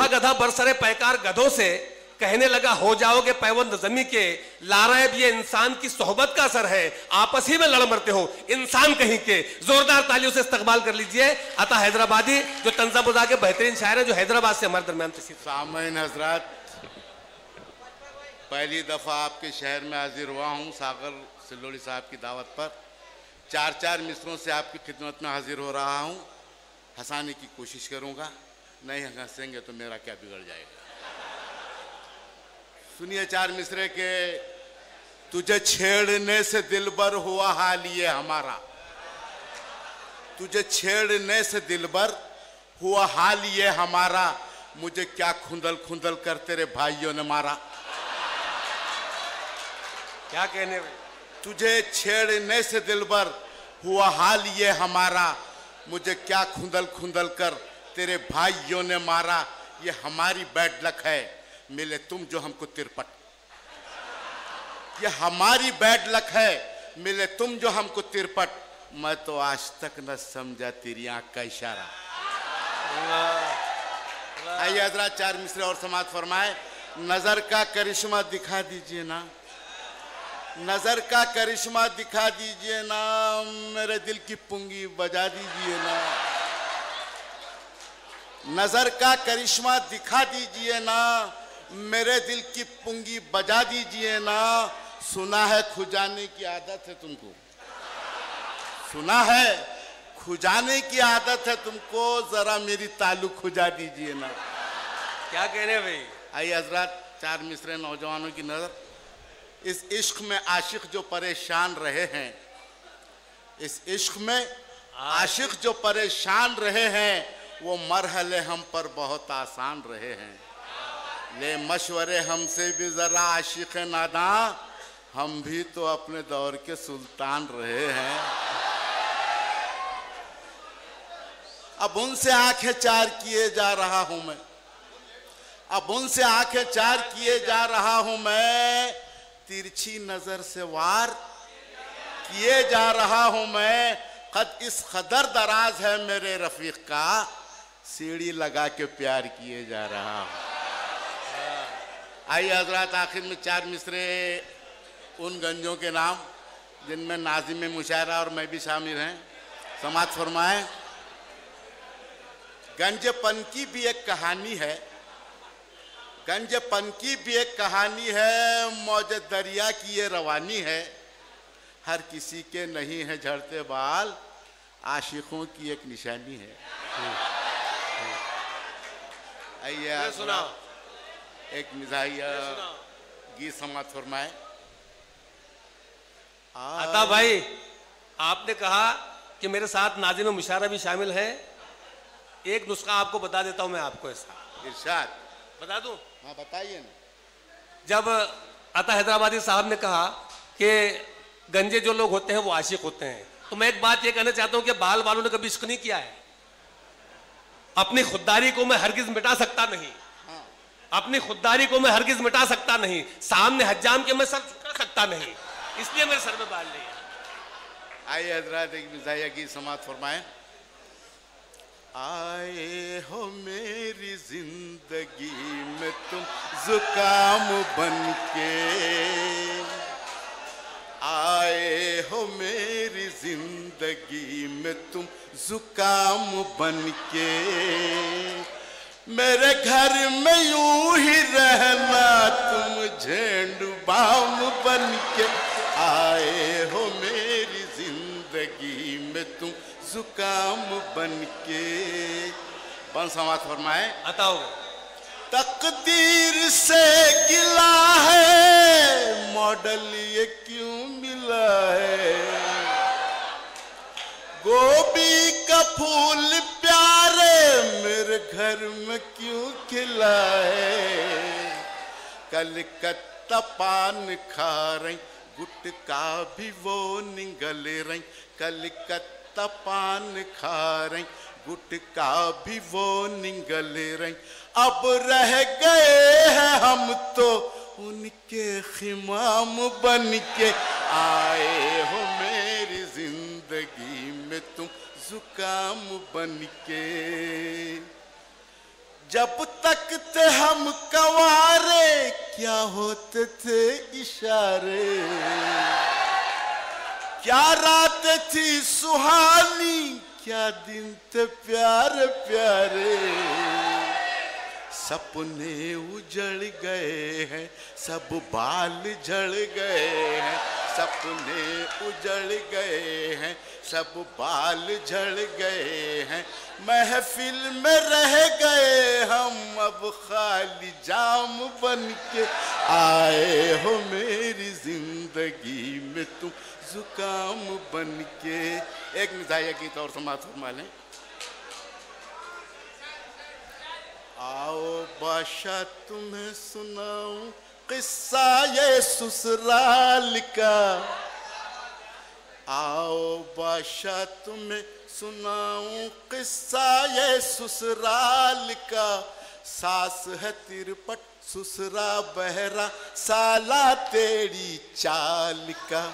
बूढ़ा गधा बरसरे पैकार गधों से कहने लगा हो जाओगे पैवंद जमी के, लारैब ये इंसान की सोहबत का असर है, आपस ही में लड़ मरते हो इंसान कहीं के। जोरदार तालियों से इस्तकबाल कर लीजिए अता हैदराबादी, जो तंज़ामुज़ा के बेहतरीन शायर है, जो हैदराबाद से हमारे दरमियान तशरीफ। सामईन हजरात, पहली दफ़ा आपके शहर में हाजिर हुआ हूँ सागर सिल्लोड़ी साहब की दावत पर। चार चार मिसरों से आपकी खिदमत में हाजिर हो रहा हूँ। हंसाने की कोशिश करूँगा, नहीं हंसेंगे तो मेरा क्या बिगड़ जाएगा। सुनिए चार मिसरे के। तुझे छेड़ने से दिलबर हुआ हाल ये हमारा, तुझे छेड़ने से दिलबर हुआ हाल ये हमारा, मुझे क्या खुंदल खुंदल कर तेरे भाइयों ने मारा। क्या कहने भाई? तुझे छेड़ने से दिलबर हुआ हाल ये हमारा, मुझे क्या खुंदल खुंदल कर तेरे भाइयों ने मारा। ये हमारी बैड लक है, मिले तुम जो हमको तिरपट। ये हमारी बैड लक है, मिले तुम जो हमको तिरपट। मैं तो आज तक न समझा तेरी आंख का इशारा। आइए हजरात चार मिसरे और समात फरमाए। नजर का करिश्मा दिखा दीजिए ना, नजर का करिश्मा दिखा दीजिए ना, मेरे दिल की पुंगी बजा दीजिए ना। नजर का करिश्मा दिखा दीजिए ना, मेरे दिल की पुंगी बजा दीजिए ना। सुना है खुजाने की आदत है तुमको, सुना है खुजाने की आदत है तुमको, जरा मेरी ताल्लुक खुजा दीजिए ना। क्या कहने भाई? आइए हजरात चार मिसरे नौजवानों की नजर। इस इश्क में आशिक जो परेशान रहे हैं, इस इश्क में आशिक जो परेशान रहे हैं, वो मरहले हम पर बहुत आसान रहे हैं। ले मशवरे हमसे भी जरा आशिक नादा, हम भी तो अपने दौर के सुल्तान रहे हैं। अब उनसे आंखें चार किए जा रहा हूं मैं, अब उनसे आंखें चार किए जा रहा हूं मैं, तिरछी नजर से वार किए जा रहा हूं मैं। कद इस कदर दराज है मेरे रफीक का, सीढ़ी लगा के प्यार किए जा रहा हूं। आइए हजरात आखिर में चार मिसरे उन गंजों के नाम जिनमें नाज़िम मुशायरा और मैं भी शामिल हैं, समात फरमाएं। गंजपन की भी एक कहानी है, गंजपन की भी एक कहानी है, मौज दरिया की ये रवानी है। हर किसी के नहीं है झड़ते बाल, आशिकों की एक निशानी है। आइए सुनाओ एक मिजाहिया गीत समात फरमाए। अता भाई, आपने कहा कि मेरे साथ नाज़िम मुशायरा भी शामिल है। एक नुस्खा आपको बता देता हूं मैं आपको, ऐसा इरशाद बता दूं? हाँ बताइए ना। जब अता हैदराबादी साहब ने कहा कि गंजे जो लोग होते हैं वो आशिक होते हैं, तो मैं एक बात ये कहना चाहता हूं कि बाल वालों ने कभी इश्क नहीं किया है। अपनी खुददारी को मैं हरगिज मिटा सकता नहीं, अपनी खुददारी को मैं हरगिज मिटा सकता नहीं, सामने हज्जाम के मैं सर झुका सकता नहीं, इसलिए मेरे सर में बाल नहीं है। आइए हजरात एक मिजाहिया गीत समात फरमाए। आए हो मेरी जिंदगी में तुम जुकाम बन के, आए हो मेरी जिंदगी में तुम जुकाम बन के, मेरे घर में यूं ही रहना तुम झेंडू बाम बन के, आए हो मेरी जिंदगी में तुम जुकाम बन के। बन समात फरमाए। बताओ। तकदीर से गिला है, मॉडल ये क्यों मिला है, गोभी का फूल प्यारे मेरे घर में क्यों खिला है, कलकत्ता पान खा रही गुटका भी वो निगल रही, कलकत्ता पान खा रही गुटका भी वो निगल रही, अब रह गए हैं हम तो उनके खिमाम बन के, आए हो मेरी जिंदगी में तुम जुकाम बन के। जब तक थे हम कंवारे क्या होते थे इशारे, क्या रात थी सुहानी क्या दिन थे प्यारे प्यारे। सपने उजड़ गए हैं सब बाल झड़ गए हैं, सपने उजड़ गए हैं सब बाल झड़ गए हैं। महफिल में रह गए हम अब खाली जाम बन के, आए हो मेरी जिंदगी में तुम जुकाम बन के। एक मिजाया गीत और समाप्त फरमा लें। आओ बादशाह तुम्हें सुनाऊं किस्सा ये ससुराल का, आओ बादशाह तुम्हें सुनाऊं किस्सा ये ससुराल का। सास है तिरपट ससुरा बहरा साला तेरी चाल का।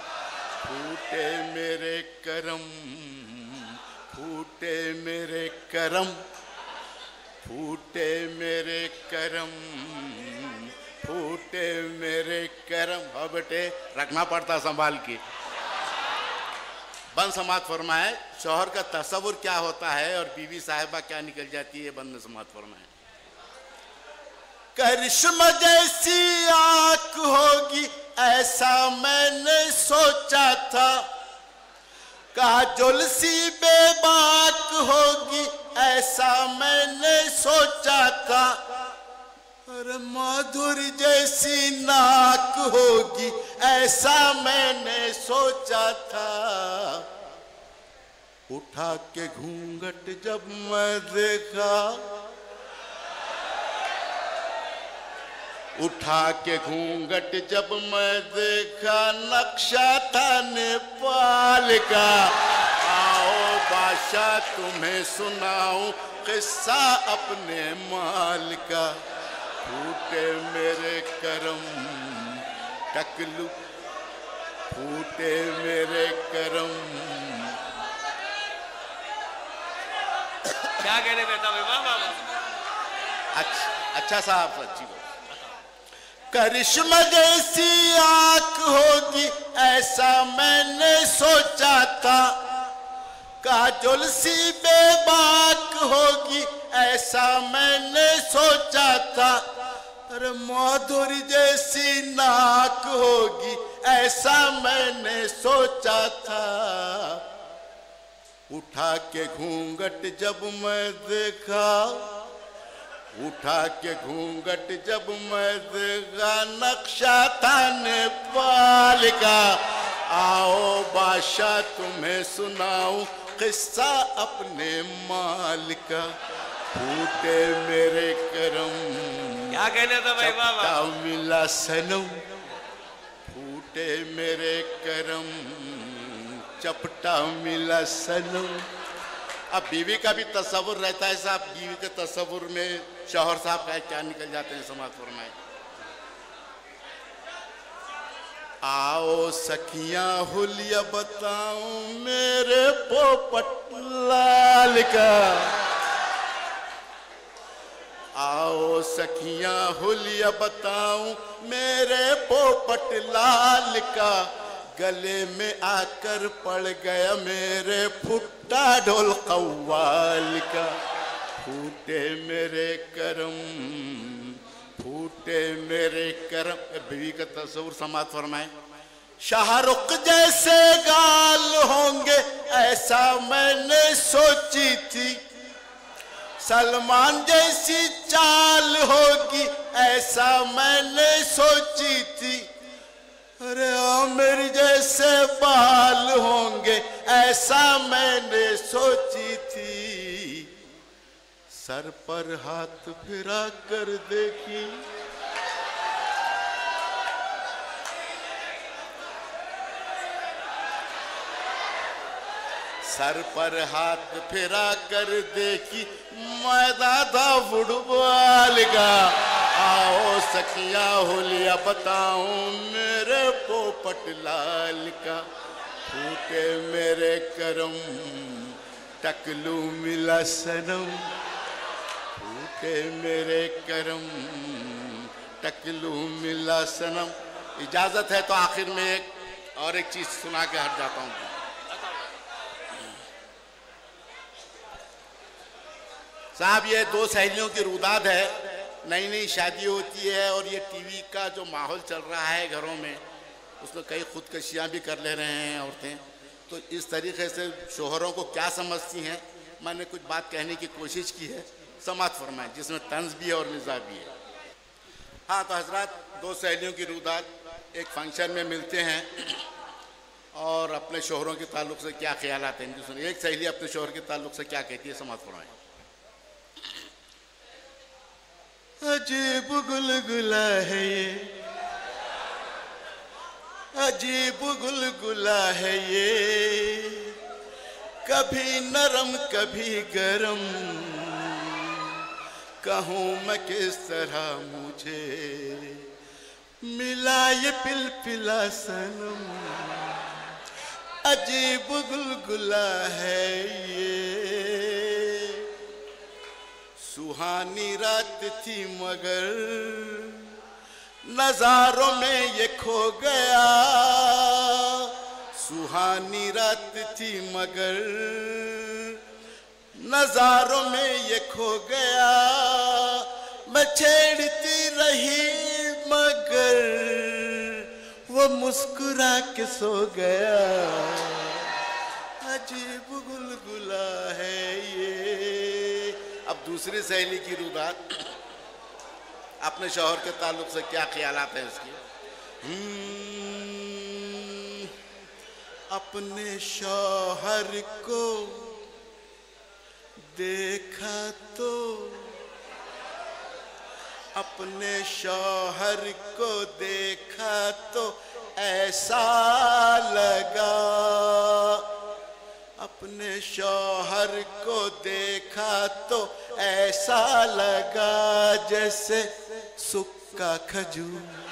फूटे मेरे करम फूटे मेरे करम फूटे मेरे करम फूटे मेरे करम। हाँ बेटे रखना पड़ता संभाल के। बंद समात फरमाए शौहर का तस्वुर क्या होता है और बीवी साहिबा क्या निकल जाती है। बंद समात फरमाए। करिश्मा जैसी आंख होगी ऐसा मैंने सोचा था, काजोल सी बेबाक होगी ऐसा मैंने सोचा था। अरे माधुरी जैसी नाक होगी ऐसा मैंने सोचा था। उठा के घूंघट जब मैं देखा, उठा के घूंघट जब मैं देखा नक्शा था नेपाल का। आओ बादशाह तुम्हें सुनाऊं किस्सा अपने माल का। फूटे मेरे करम टकलू फूटे मेरे करम। क्या कहने बेटा बाबा। अच्छा साहब अच्छी बात। करिश्मा जैसी आंख होगी ऐसा मैंने सोचा था, काजोल सी बेबाक होगी ऐसा मैंने सोचा था। अरे माधुरी जैसी नाक होगी ऐसा मैंने सोचा था। उठा के घूंघट जब मैं देखा, उठा के घूंघट जब मैं देखा नक्शा था नेपाल का। आओ बादशाह तुम्हें सुनाऊं किस्सा अपने माल का। फूटे मेरे करम क्या कहने था भाई बाबा। मिला सनम फूटे मेरे करम चपटा मिला सनम। अब बीवी का भी तस्वुर रहता है साहब। बीवी के तस्वुर में शौहर साहब का क्या निकल जाते हैं समाज फरमाए। आओ सखियां हुलिया बताऊं मेरे पोपट लाल का। आओ सखियां हुलिया बताऊं मेरे पोपट लाल का। गले में आकर पड़ गया मेरे फुट्टा ढोल कव्वाल का। फूटे मेरे करम फूटे मेरे करम। बीवी का तस्वुर समाज फरमाए। शाहरुख जैसे गाल होंगे ऐसा मैंने सोची थी, सलमान जैसी चाल होगी ऐसा मैंने सोची थी। अरे आमिर जैसे बाल होंगे ऐसा मैंने सोची थी। सर पर हाथ फिरा कर देखी, सर पर हाथ फिरा कर देखी मैं दादा फुटबॉल का। आओ सखिया होलिया बताऊं मेरे पोपट लाल का। फूटे मेरे करम टकलू मिला सनम के मेरे करम टकलू मिला सनम। इजाजत है तो आखिर में एक चीज सुना के हट जाता हूँ। साहब, ये दो सहेलियों की रुदाद है। नई नई शादी होती है और ये टीवी का जो माहौल चल रहा है घरों में, उसमें कई खुदकशियाँ भी कर ले रहे हैं औरतें। तो इस तरीके से शोहरों को क्या समझती हैं, मैंने कुछ बात कहने की कोशिश की है, समात फरमाएं, जिसमें तंज भी है और मिजाज भी है। हाँ, तो हजरात, दो सहेलियों की रुदाद एक फंक्शन में मिलते हैं और अपने शोहरों के ताल्लुक से क्या ख्यालात हैं सुनिए। एक सहेली अपने शोहर के ताल्लुक से क्या कहती है, समात फरमाएं। अजीब गुलगुला है ये, अजीब गुलगुला है ये, कभी नरम कभी गरम, कहूँ मैं किस तरह मुझे मिला ये पिलपिला सनम। अजीब गुलगुला है ये, सुहानी रात थी मगर नजारों में ये खो गया। सुहानी रात थी मगर नजारों में ये खो गया। मैं छेड़ती रही मगर वो मुस्कुरा के सो गया। अजीब गुलगुला है ये। अब दूसरी सहेली की रुदात अपने शौहर के ताल्लुक से क्या ख्यालात हैं इसकी। अपने शौहर को देखा तो, अपने शौहर को देखा तो ऐसा लगा, अपने शौहर को देखा तो ऐसा लगा जैसे सूखा खजूर।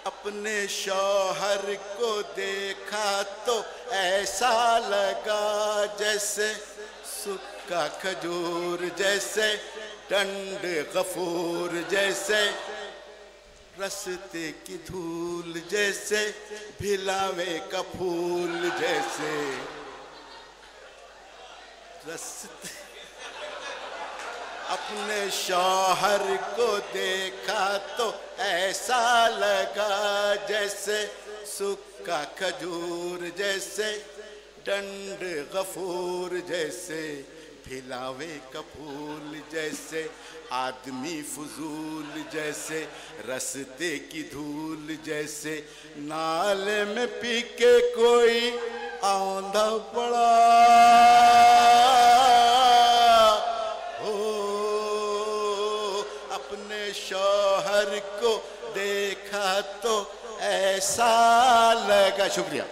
अपने शौहर को देखा तो ऐसा लगा जैसे सूखा खजूर, जैसे डंड गफूर, जैसे रस्ते की धूल, जैसे भिलावे का फूल, जैसे रस्ते। अपने शौहर को देखा तो ऐसा लगा जैसे सूखा खजूर, जैसे डंड गफूर, जैसे भिलावे का फूल, जैसे आदमी फजूल, जैसे रस्ते की धूल, जैसे नाले में पी के कोई औंधा पड़ा हो। अपने शौहर को देखा तो ऐसा लगा। शुक्रिया।